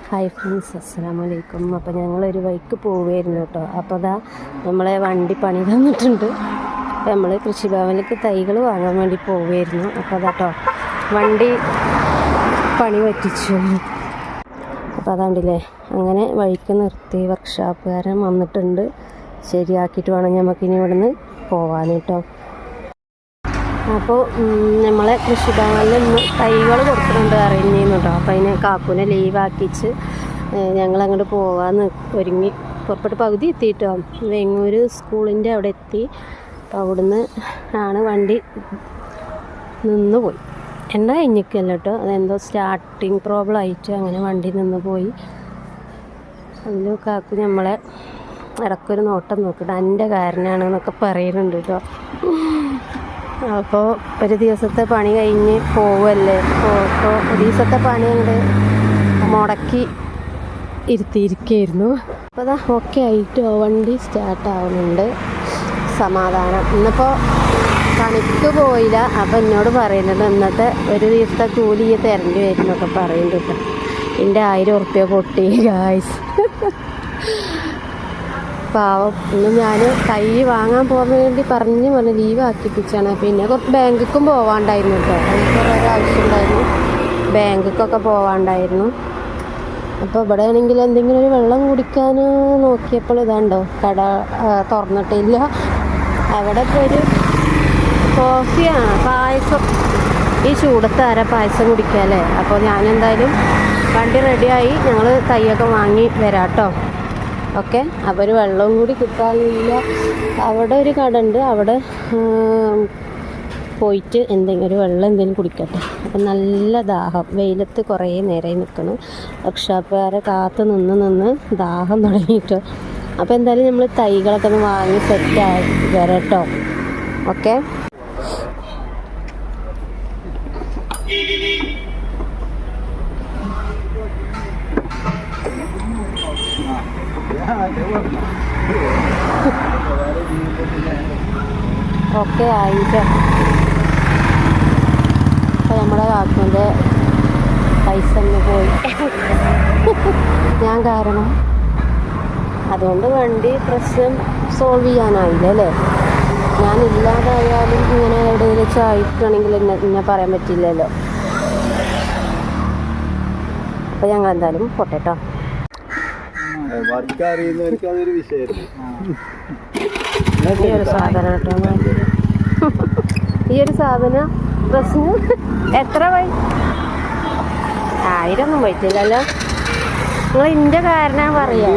Hi friends, അസ്സലാമു അലൈക്കും. അപ്പോൾ ഞങ്ങളൊരു വഴിക്ക് പോവുമായിരുന്നു കേട്ടോ. അപ്പോൾ അതാ നമ്മളെ വണ്ടി പണി തന്നിട്ടുണ്ട്. അപ്പോൾ നമ്മൾ കൃഷിഭവനിലേക്ക് തൈകൾ വാങ്ങാൻ വേണ്ടി പോവുമായിരുന്നു. അപ്പോൾ അതാട്ടോ വണ്ടി പണി പറ്റിച്ചു. അപ്പോൾ അതാണ്ടില്ലേ, അങ്ങനെ വഴിക്ക് നിർത്തി വർക്ക്ഷോപ്പുകാരൻ വന്നിട്ടുണ്ട്. ശരിയാക്കിയിട്ട് വേണം നമുക്കിനി ഇവിടുന്ന് പോകാൻ കേട്ടോ. അപ്പോൾ നമ്മളെ കൃഷിഭവനിൽ നിന്ന് തൈകൾ കൊടുക്കുന്നുണ്ട് അറിയുന്നു കേട്ടോ. അപ്പോൾ അതിനെ കാക്കുനെ ലീവാക്കിച്ച് ഞങ്ങളങ്ങോട്ട് പോകാൻ ഒരുങ്ങി പുറപ്പെട്ട് പകുതി എത്തിയിട്ടോ. വെങ്ങൂർ സ്കൂളിൻ്റെ അവിടെ എത്തി. അപ്പോൾ അവിടുന്ന് ആണ് വണ്ടി നിന്ന് പോയി. എണ്ണ കഴിഞ്ഞിക്കല്ല കേട്ടോ, അതെന്തോ സ്റ്റാർട്ടിങ് പ്രോബ്ലം ആയിട്ട് അങ്ങനെ വണ്ടി നിന്ന് പോയി. അതിൽ കാക്കു നമ്മളെ ഇടയ്ക്കൊരു നോട്ടം നോക്കിയിട്ട് എൻ്റെ കാരനാണെന്നൊക്കെ പറയുന്നുണ്ട് കേട്ടോ. അപ്പോൾ ഒരു ദിവസത്തെ പണി കഴിഞ്ഞ് പോവല്ലേ, അപ്പോൾ ഒരു ദിവസത്തെ പണി അങ്ങോട്ട് മുടക്കി ഇരുത്തിയിരിക്കുകയായിരുന്നു. അപ്പോൾ അതാ ഓക്കെ ആയിട്ടോ, വണ്ടി സ്റ്റാർട്ടാവുന്നുണ്ട്. സമാധാനം. ഇന്നിപ്പോൾ പണിക്ക് പോയില്ല. അപ്പോൾ എന്നോട് പറയുന്നുണ്ട് ഇന്നത്തെ ഒരു ദിവസത്തെ കൂലി തരേണ്ടി വരും എന്നൊക്കെ പറയുന്നുണ്ട് കേട്ടോ. എൻ്റെ 1000 ഉറുപ്പ്യ പൊട്ടി ഗായ്സ്. പാവം. ഇന്ന് ഞാൻ തൈ വാങ്ങാൻ പോകാൻ വേണ്ടി പറഞ്ഞ് ലീവ് ആക്കിപ്പിച്ചാണ്. പിന്നെ കുറച്ച് ബാങ്കിക്കും പോകാണ്ടായിരുന്നു കേട്ടോ. എനിക്ക് കുറേ ആവശ്യം ഉണ്ടായിരുന്നു, ബാങ്കിക്കൊക്കെ പോകാണ്ടായിരുന്നു. അപ്പോൾ ഇവിടെ ആണെങ്കിൽ എന്തെങ്കിലും ഒരു വെള്ളം കുടിക്കാൻ നോക്കിയപ്പോൾ ഇതാണ്ടോ കട തുറന്നിട്ടില്ല. അവിടെ ഇപ്പോൾ ഒരു കോഫിയാണ്, പായസം. ഈ ചൂടത്ത് ആരാ പായസം കുടിക്കാമല്ലേ. അപ്പോൾ ഞാനെന്തായാലും വണ്ടി റെഡിയായി, ഞങ്ങൾ തൈയൊക്കെ വാങ്ങി വരാം കേട്ടോ. ഓക്കെ. അപ്പോൾ ഒരു വെള്ളവും കൂടി കിട്ടാനില്ല. അവിടെ ഒരു കട ഉണ്ട്, അവിടെ പോയിട്ട് ഒരു വെള്ളം എന്തെങ്കിലും കുടിക്കട്ടെ. അപ്പം നല്ല ദാഹം, വെയിലത്ത് കുറേ നേരമായി നിൽക്കണം. വർക്ക്ഷോപ്പുകാരെ കാത്ത് നിന്ന് ദാഹം തുടങ്ങിയിട്ടോ. അപ്പോൾ എന്തായാലും നമ്മൾ തൈകളൊക്കെ ഒന്ന് വാങ്ങി സെറ്റായി വരാം കേട്ടോ. ഓക്കെ. ഓക്കെ ആയിട്ട് അപ്പോൾ നമ്മുടെ കാക്കുവിൻ്റെ പൈസ ഒന്ന് പോയി ഞാൻ കാരണം. അതുകൊണ്ട് വണ്ടി പ്രശ്നം സോൾവ് ചെയ്യാനായില്ല അല്ലേ. ഞാനില്ലാതായാലും ഇങ്ങനെ എവിടെയെങ്കിലും വെച്ച് ആയിട്ടാണെങ്കിൽ എന്നെ പറയാൻ പറ്റില്ലല്ലോ. അപ്പോൾ ഞങ്ങൾ എന്തായാലും പോട്ടെ കേട്ടോ. ഈ ഒരു സാധനം കേട്ടോ, ഈ ഒരു സാധനം പ്രശ്നം എത്ര പോയി? 1000 ഒന്നും പോയിട്ടില്ലല്ലോ. നിങ്ങൾ ഇൻ്റെ കാരണം പറയാ.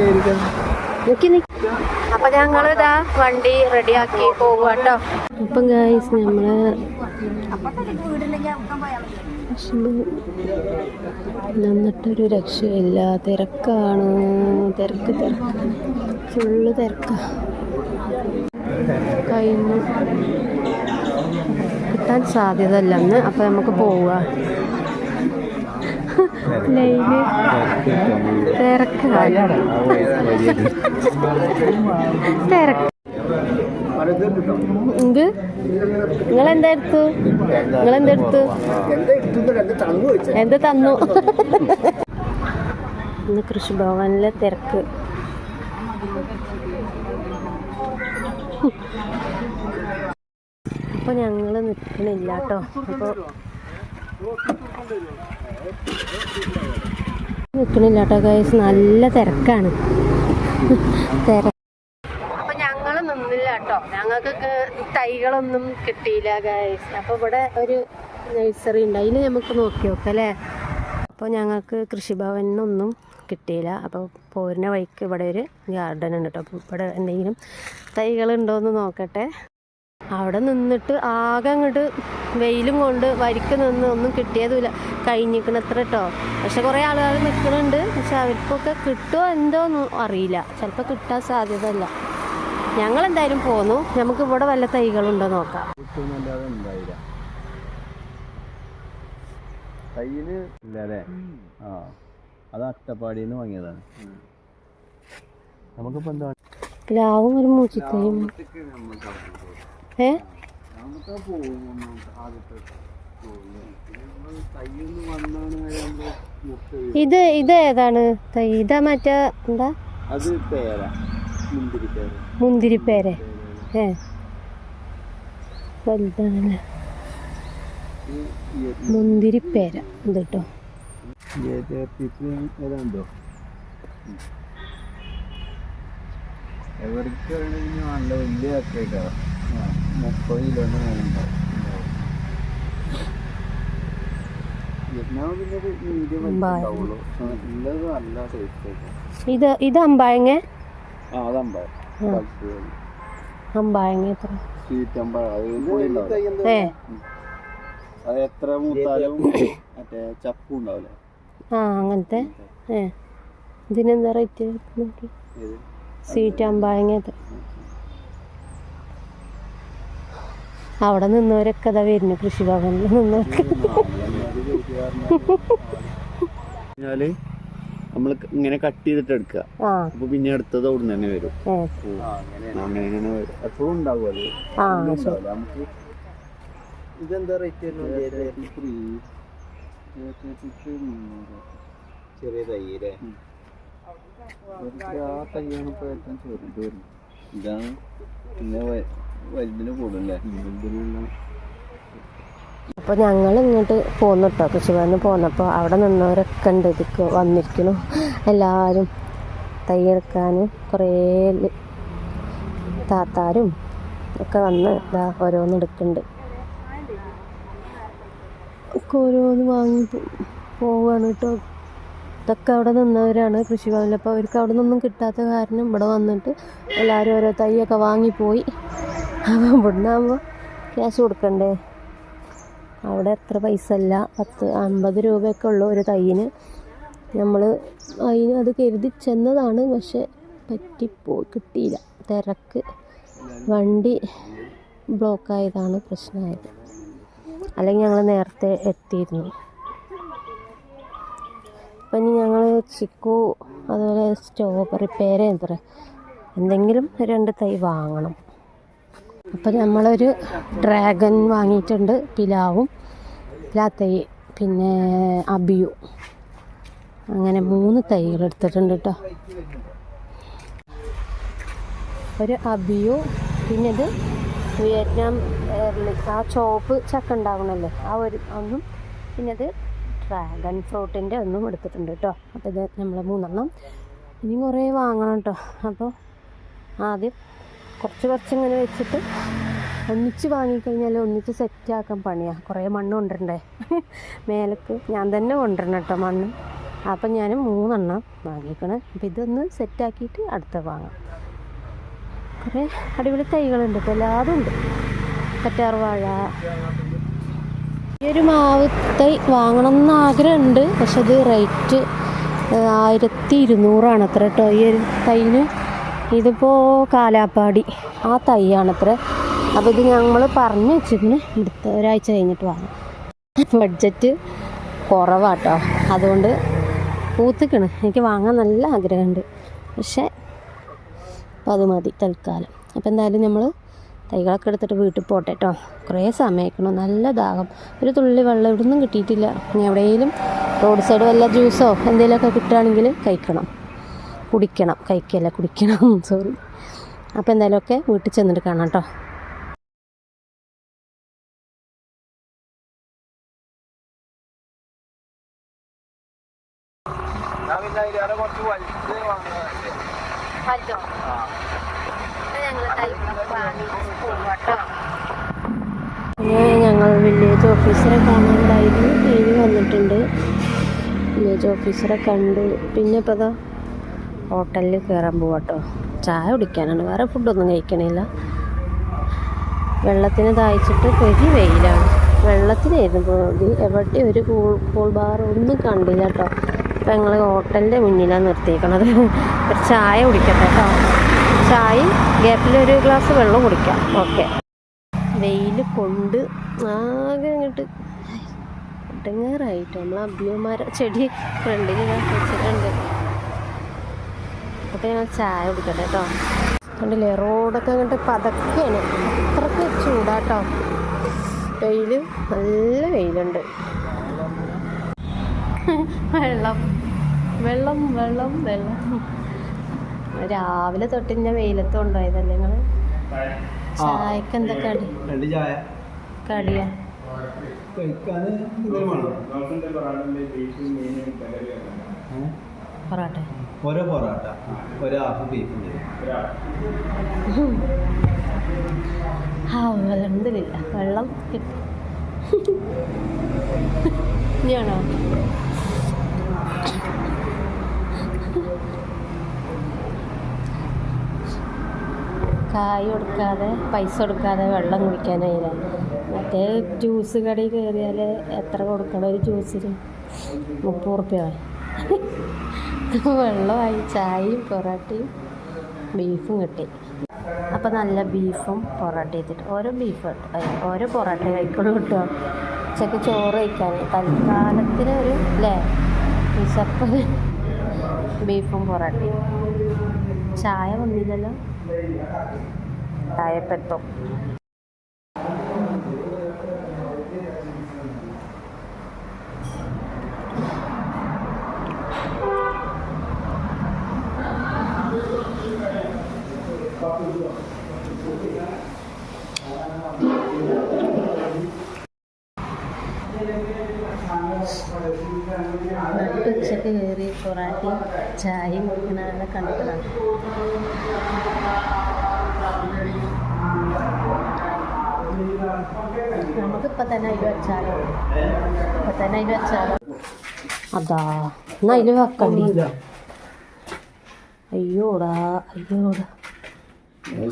അപ്പം ഞങ്ങളിതാ വണ്ടി റെഡിയാക്കി പോകുക കേട്ടോ. അപ്പം ഗായ്സ് നമ്മൾ നിന്നിട്ടൊരു രക്ഷയില്ല. തിരക്കാണ്, തിരക്ക് ഫുള്ള് തിരക്കാണ്. കഴിഞ്ഞു കിട്ടാൻ സാധ്യതയല്ല അന്ന്. അപ്പം നമുക്ക് പോവുക. ലൈന് തിരക്ക് എന്ത് നിങ്ങളെന്തെടുത്തു എന്ത് തന്നു? ഇന്ന് കൃഷിഭവനിലെ തിരക്ക്. അപ്പോൾ ഞങ്ങൾ നിൽക്കണില്ല കേട്ടോ. അപ്പോൾ നിൽക്കണില്ല കേട്ടോ ഗൈസ്, നല്ല തിരക്കാണ്. അപ്പോൾ ഞങ്ങൾ നിന്നില്ല കേട്ടോ. ഞങ്ങൾക്ക് തൈകളൊന്നും കിട്ടിയില്ല ഗൈസ്. അപ്പോൾ ഇവിടെ ഒരു നഴ്സറി ഉണ്ട്, അതിൽ നമുക്ക് നോക്കി നോക്കാം അല്ലേ. അപ്പോൾ ഞങ്ങൾക്ക് കൃഷിഭവനൊന്നും കിട്ടിയില്ല. അപ്പോൾ പോരുന്ന വഴിക്ക് ഇവിടെ ഒരു ഗാർഡൻ ഉണ്ട് കേട്ടോ. അപ്പോൾ ഇവിടെ എന്തെങ്കിലും തൈകളുണ്ടോയെന്ന് നോക്കട്ടെ. അവിടെ നിന്നിട്ട് ആകെ അങ്ങോട്ട് വെയിലും കൊണ്ട് വരിക്ക് നിന്ന് ഒന്നും കിട്ടിയതുമില്ല. കഴിഞ്ഞിരിക്കണത്ര കേട്ടോ. പക്ഷെ കുറേ ആളുകൾ നിൽക്കുന്നുണ്ട്. പക്ഷെ അവർക്കൊക്കെ കിട്ടുമോ എന്തോ ഒന്നും അറിയില്ല. ചിലപ്പോൾ കിട്ടാൻ സാധ്യതയില്ല. ഞങ്ങളെന്തായാലും പോന്നു. നമുക്ക് ഇവിടെ വല്ല തൈകളുണ്ടോ നോക്കാം. പ്ലാവും ഒരു മൂച്ചിത്തൈയും ഇത് ഏതാണ് തൈ? ഇതാ മറ്റേ എന്താ മുന്തിരിപ്പേര? വലുതാണ് മുന്തിരിപ്പേര ഇത് കേട്ടോ. നല്ല വലിയ 30 കിലോന് ഇത് അമ്പായങ്ങ. അമ്പായങ്ങ എത്ര മൂത്താലും മറ്റേ ചപ്പും ഉണ്ടാവില്ലേ? അങ്ങനത്തെ. ഇതിനെന്താ റേറ്റ്? സീറ്റ് അമ്പായങ്ങ. അവിടെ നിന്നവരൊക്കെ അതാ വരുന്നു, കൃഷിഭവനിൽ നിന്നവർക്ക്. നമ്മള് ഇങ്ങനെ കട്ട് ചെയ്തിട്ട് എടുക്കുക. അപ്പൊ പിന്നെ അടുത്തത് അവിടെ തന്നെ വരും. അങ്ങനെ എപ്പോഴും ഉണ്ടാവും അത്. നമുക്ക് ഇതെന്താ റേറ്റ്? ചെറിയ തൈല്ലേ? ആ തയ്യാണ് ഇപ്പൊ ഏറ്റവും ചെറുത് വരുന്നത്. ഇതാണ് പിന്നെ വലുതിന് കൂടുതലേ. അപ്പോൾ ഞങ്ങൾ ഇങ്ങോട്ട് പോന്നു കേട്ടോ. കൃഷിഭവനിൽ പോന്നപ്പോൾ അവിടെ നിന്നവരൊക്കെ ഉണ്ട് ഇതിക്ക് വന്നിരിക്കുന്നു. എല്ലാവരും തയ്യെടുക്കാനും കുറേ താത്താരും ഒക്കെ വന്ന് ഇതാ ഓരോന്ന് എടുക്കുന്നുണ്ട്. ഒക്കെ ഓരോന്ന് വാങ്ങി പോവുകയാണ് കേട്ടോ. ഇതൊക്കെ അവിടെ നിന്നവരാണ് കൃഷിഭവനിൽ. അപ്പോൾ അവർക്ക് അവിടെ നിന്നൊന്നും കിട്ടാത്ത കാരണം ഇവിടെ വന്നിട്ട് എല്ലാവരും ഓരോ തൈയൊക്കെ വാങ്ങിപ്പോയി. അപ്പോൾ ഇവിടുന്ന് ആകുമ്പോൾ ക്യാഷ് കൊടുക്കണ്ടേ? അവിടെ എത്ര പൈസ അല്ല, 50 രൂപയൊക്കെ ഉള്ളൂ ഒരു തൈയിന്. നമ്മൾ അത് കരുതി ചെന്നതാണ്, പക്ഷെ പറ്റിപ്പോയി, കിട്ടിയില്ല. തിരക്ക്, വണ്ടി ബ്ലോക്കായതാണ് പ്രശ്നമായത്. അല്ലെങ്കിൽ ഞങ്ങൾ നേരത്തെ എത്തിയിരുന്നു. അപ്പം ഇനി ഞങ്ങൾ ചിക്കു അതുപോലെ സ്ട്രോബെറി പേര എന്തെങ്കിലും 2 തൈ വാങ്ങണം. അപ്പം നമ്മളൊരു ഡ്രാഗൺ വാങ്ങിയിട്ടുണ്ട്, പിലാവും തൈ, പിന്നെ അബിയു, അങ്ങനെ 3 തൈകൾ എടുത്തിട്ടുണ്ട് കേട്ടോ. ഒരു അബിയു, പിന്നെ ഇത് വിയറ്റ്നാം ആ ചോപ്പ് ചക്ക ഉണ്ടാവണമല്ലോ, ഒന്നും, പിന്നെ ഇത് ഡ്രാഗൺ ഫ്രൂട്ടിൻ്റെ ഒന്നും എടുത്തിട്ടുണ്ട് കേട്ടോ. അപ്പോൾ ഇത് നമ്മൾ 3 എണ്ണം. ഇനി കുറേ വാങ്ങണം കേട്ടോ. അപ്പോൾ ആദ്യം കുറച്ച് ഇങ്ങനെ വെച്ചിട്ട് ഒന്നിച്ച് വാങ്ങിക്കഴിഞ്ഞാൽ ഒന്നിച്ച് സെറ്റാക്കാൻ പണിയാണ്. കുറേ മണ്ണ് കൊണ്ടുവരണ്ടേ മേലേക്ക്? ഞാൻ തന്നെ കൊണ്ടുവരണം കേട്ടോ മണ്ണ്. അപ്പം ഞാൻ 3 എണ്ണം വാങ്ങിക്കണം. അപ്പോൾ ഇതൊന്ന് സെറ്റാക്കിയിട്ട് അടുത്ത വാങ്ങാം. കുറേ അടിപൊളി തൈകളുണ്ട് ഇപ്പോൾ, എല്ലാതും ഉണ്ട്. കറ്റാർവാഴ. ഈ ഒരു മാവ് തൈ വാങ്ങണം എന്ന് ആഗ്രഹമുണ്ട്, പക്ഷെ അത് റേറ്റ് 1200 അത്ര കേട്ടോ ഈ ഒരു തൈന്. ഇതിപ്പോൾ കാലാപ്പാടി ആ തൈയാണത്ര. അപ്പോൾ ഇത് ഞങ്ങൾ പറഞ്ഞു വെച്ചിരുന്നു അടുത്ത ഒരാഴ്ച കഴിഞ്ഞിട്ട് വാങ്ങാം. ബഡ്ജറ്റ് കുറവാട്ടോ, അതുകൊണ്ട് പൂത്തിക്കണ്. എനിക്ക് വാങ്ങാൻ നല്ല ആഗ്രഹമുണ്ട്, പക്ഷേ അപ്പോൾ അത് മതി തൽക്കാലം. അപ്പോൾ എന്തായാലും നമ്മൾ തൈകളൊക്കെ എടുത്തിട്ട് വീട്ടിൽ പോട്ടെ കേട്ടോ. കുറേ സമയക്കണം, നല്ല ദാഹം. ഒരു തുള്ളി വെള്ളം ഇവിടെ നിന്നും കിട്ടിയിട്ടില്ല. ഇനി എവിടെയെങ്കിലും റോഡ് സൈഡ് വല്ല ജ്യൂസോ എന്തെങ്കിലുമൊക്കെ കിട്ടുകയാണെങ്കിൽ കുടിക്കണം സോറി. അപ്പോൾ എന്തായാലും ഒക്കെ വീട്ടിൽ ചെന്നിട്ട് കാണാം കേട്ടോ. ഞങ്ങൾ വില്ലേജ് ഓഫീസറെ കാണാനുണ്ടായിരുന്നു. ഇനി വന്നിട്ടുണ്ട്. വില്ലേജ് ഓഫീസറെ കണ്ട് പിന്നെ ഇപ്പോൾ അതാ ഹോട്ടലിൽ കയറാൻ പോവാട്ടോ. ചായ കുടിക്കാനാണ്, വേറെ ഫുഡൊന്നും കഴിക്കണില്ല. വെള്ളത്തിന് ദാഹിച്ചിട്ട് പെരി വെയിലാണ്. വെള്ളത്തിനായിരുന്നു പോയി, എവിടെ ഒരു കൂൾ ബാർ ഒന്നും കണ്ടില്ല കേട്ടോ. അപ്പോൾ ഞങ്ങൾ ഹോട്ടലിൻ്റെ മുന്നിലാണ് നിർത്തിയിരിക്കണത്. ഒരു ചായ കുടിക്കട്ടെ കേട്ടോ. ചായയും ഗ്യാപ്പിലൊരു ഗ്ലാസ് വെള്ളം കുടിക്കാം. ഓക്കെ. വെയിൽ കൊണ്ട് ആകെ അങ്ങോട്ട് ഇടങ്ങേറായിട്ടോ. നമ്മൾ അഭ്യമാര ചെടി ഫ്രണ്ടിൽ വെച്ചിട്ടുണ്ട്. അപ്പോൾ ഞങ്ങൾ ചായ കുടിക്കട്ടെ കേട്ടോ. കണ്ടില്ലേ റോഡൊക്കെ അങ്ങോട്ട് പതക്കെയാണ്, അത്രയ്ക്ക് ചൂടാട്ടോ. വെയിൽ നല്ല വെയിലുണ്ട്. വെള്ളം വെള്ളം വെള്ളം വെള്ളം. രാവിലെ തൊട്ടിൻ്റെ വെയിലത്ത് കൊണ്ടുപോയതല്ലേ നിങ്ങൾ? ചായക്ക് എന്താ കടി? കടിയാ പൊറോട്ട. ഓരോ പൊറോട്ട, ഒരു ഹാഫ് ബീഫ്. അൽഹംദുലില്ലാ വെള്ളം കിട്ടി. ഇനിയാണോ? കായ് കൊടുക്കാതെ പൈസ കൊടുക്കാതെ വെള്ളം കുടിക്കാനായില്ല. മറ്റേ ജ്യൂസ് കട കയറിയാൽ എത്ര കൊടുക്കണം ഒരു ജ്യൂസിന്? 30 റുപ്യ. വെള്ളമായി ചായയും പൊറോട്ടയും ബീഫും കിട്ടി. അപ്പം നല്ല ബീഫും പൊറോട്ട ചെയ്തിട്ട് ഓരോ പൊറോട്ട കഴിക്കുള്ളൂ കേട്ടോ. ഉച്ചക്ക് ചോറ് കഴിക്കാൻ തൽക്കാലത്തിന് ഒരു അല്ലേ വിശപ്പ്. ബീഫും പൊറോട്ടയും. ചായ വന്നില്ലല്ലോ. ചായപ്പെത്തും. ഉച്ചക്ക് കയറി പൊറാട്ടയും ചായയും കുടിക്കുന്ന ആളെ കണ്ടതാണ്. നമുക്കിപ്പോൾ തന്നെ അതിൽ വെച്ചാലോ? അതാ എന്നാ അതിൽ വെക്കണ്ടി. അയ്യോടാ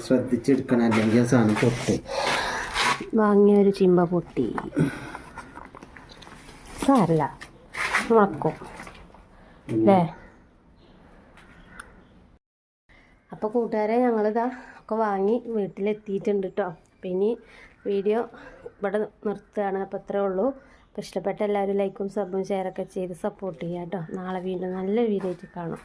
ശ്രദ്ധിച്ചെടുക്കണം, അല്ലെങ്കിൽ ആ സാധനം പൊട്ടി. വാങ്ങിയൊരു ചിമ്പ പൊട്ടി. സാരല്ല, മുളക്കും അല്ലേ? അപ്പോൾ കൂട്ടുകാരെ ഞങ്ങളിതാ ഒക്കെ വാങ്ങി വീട്ടിലെത്തിയിട്ടുണ്ട് കേട്ടോ. അപ്പം ഇനി വീഡിയോ ഇവിടെ നിർത്തുകയാണ്. അപ്പോൾ അത്രേ ഉള്ളൂ. അപ്പോൾ ഇഷ്ടപ്പെട്ട എല്ലാവരും ലൈക്കും സബും ഷെയറൊക്കെ ചെയ്ത് സപ്പോർട്ട് ചെയ്യാം കേട്ടോ. നാളെ വീണ്ടും നല്ല വീഡിയോ ആയിട്ട് കാണാം.